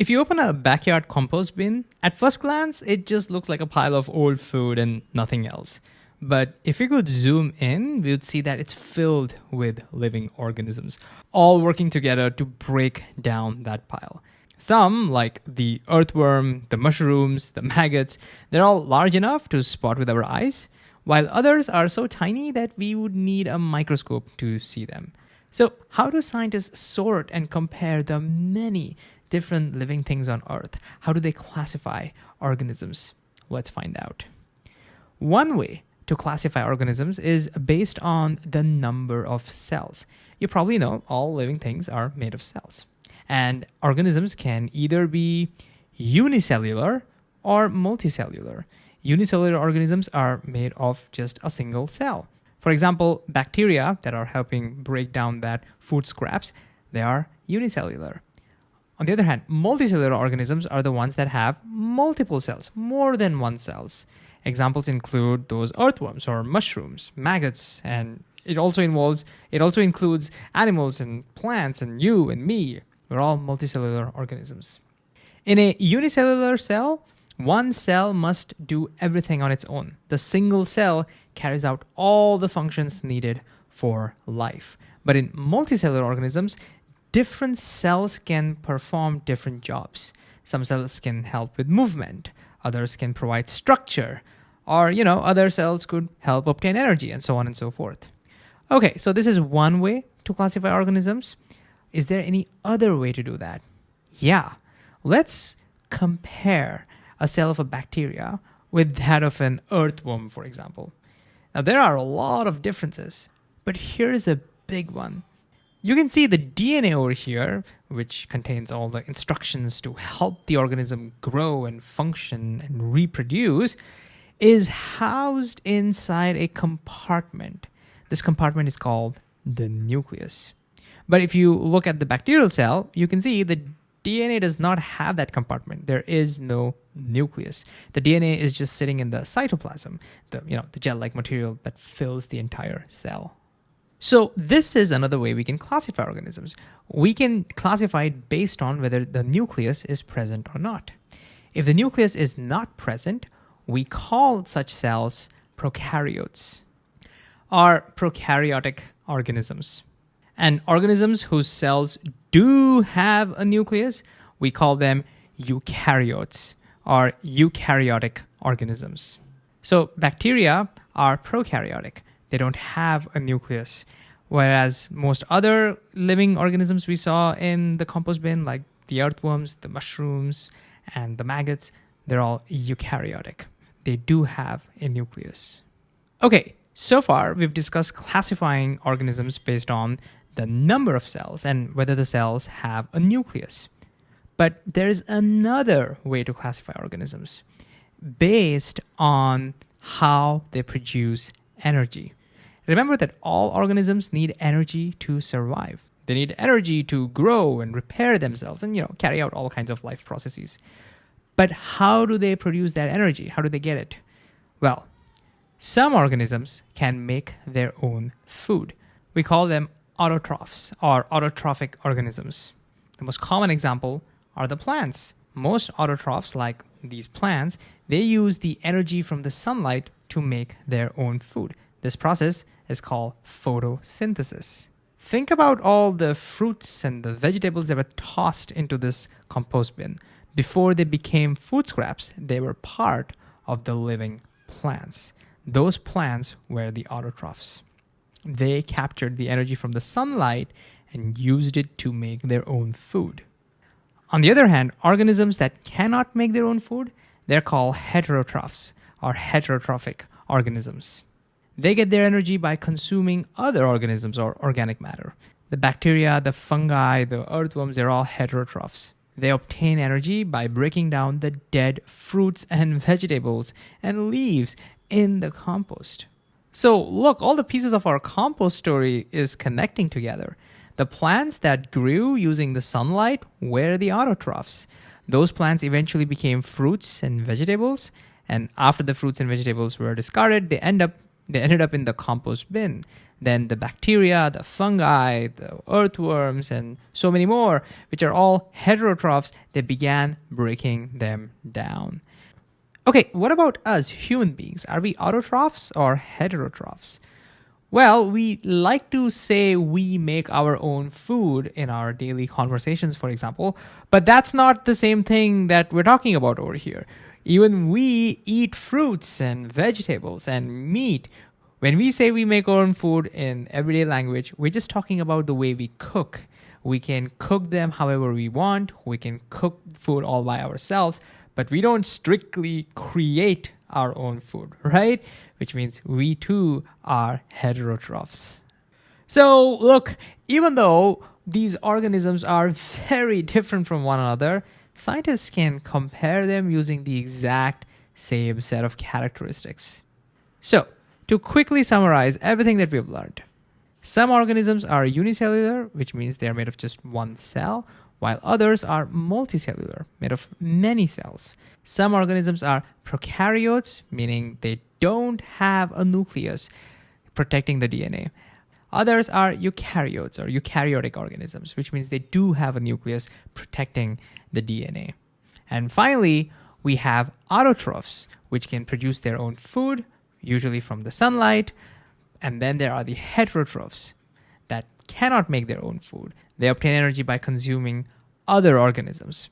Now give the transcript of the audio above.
If you open a backyard compost bin, at first glance, it just looks like a pile of old food and nothing else. But if we could zoom in, we would see that it's filled with living organisms, all working together to break down that pile. Some, like the earthworm, the mushrooms, the maggots, they're all large enough to spot with our eyes, while others are so tiny that we would need a microscope to see them. So how do scientists sort and compare the many different living things on Earth? How do they classify organisms? Let's find out. One way to classify organisms is based on the number of cells. You probably know all living things are made of cells. And organisms can either be unicellular or multicellular. Unicellular organisms are made of just a single cell. For example, bacteria that are helping break down that food scraps, they are unicellular. On the other hand, multicellular organisms are the ones that have multiple cells, more than one cells. Examples include those earthworms or mushrooms, maggots, and it also includes animals and plants and you and me. We're all multicellular organisms. In a unicellular cell, one cell must do everything on its own. The single cell carries out all the functions needed for life. But in multicellular organisms, different cells can perform different jobs. Some cells can help with movement, others can provide structure, or other cells could help obtain energy, and so on and so forth. Okay, so this is one way to classify organisms. Is there any other way to do that? Yeah. Let's compare a cell of a bacteria with that of an earthworm, for example. Now, there are a lot of differences, but here's a big one. You can see the DNA over here, which contains all the instructions to help the organism grow and function and reproduce, is housed inside a compartment. This compartment is called the nucleus. But if you look at the bacterial cell, you can see the DNA does not have that compartment. There is no nucleus. The DNA is just sitting in the cytoplasm, the gel-like material that fills the entire cell. So this is another way we can classify organisms. We can classify it based on whether the nucleus is present or not. If the nucleus is not present, we call such cells prokaryotes, or prokaryotic organisms. And organisms whose cells do have a nucleus, we call them eukaryotes, or eukaryotic organisms. So bacteria are prokaryotic. They don't have a nucleus, whereas most other living organisms we saw in the compost bin, like the earthworms, the mushrooms, and the maggots, they're all eukaryotic. They do have a nucleus. Okay, so far we've discussed classifying organisms based on the number of cells and whether the cells have a nucleus. But there's another way to classify organisms based on how they produce energy. Remember that all organisms need energy to survive. They need energy to grow and repair themselves and carry out all kinds of life processes. But how do they produce that energy? How do they get it? Well, some organisms can make their own food. We call them autotrophs or autotrophic organisms. The most common example are the plants. Most autotrophs, like these plants, they use the energy from the sunlight to make their own food. This process is called photosynthesis. Think about all the fruits and the vegetables that were tossed into this compost bin. Before they became food scraps, they were part of the living plants. Those plants were the autotrophs. They captured the energy from the sunlight and used it to make their own food. On the other hand, organisms that cannot make their own food, they're called heterotrophs or heterotrophic organisms. They get their energy by consuming other organisms or organic matter. The bacteria, the fungi, the earthworms, they're all heterotrophs. They obtain energy by breaking down the dead fruits and vegetables and leaves in the compost. So look, all the pieces of our compost story is connecting together. The plants that grew using the sunlight were the autotrophs. Those plants eventually became fruits and vegetables, and after the fruits and vegetables were discarded, they end up They ended up in the compost bin. Then the bacteria, the fungi, the earthworms, and so many more, which are all heterotrophs, they began breaking them down. Okay, what about us human beings? Are we autotrophs or heterotrophs? Well, we like to say we make our own food in our daily conversations, for example, but that's not the same thing that we're talking about over here. Even we eat fruits and vegetables and meat. When we say we make our own food in everyday language, we're just talking about the way we cook. We can cook them however we want. We can cook food all by ourselves, but we don't strictly create our own food, right? Which means we too are heterotrophs. So look, even though these organisms are very different from one another, scientists can compare them using the exact same set of characteristics. So, to quickly summarize everything that we've learned, some organisms are unicellular, which means they're made of just one cell, while others are multicellular, made of many cells. Some organisms are prokaryotes, meaning they don't have a nucleus protecting the DNA. Others are eukaryotes or eukaryotic organisms, which means they do have a nucleus protecting the DNA. And finally, we have autotrophs, which can produce their own food, usually from the sunlight. And then there are the heterotrophs that cannot make their own food. They obtain energy by consuming other organisms.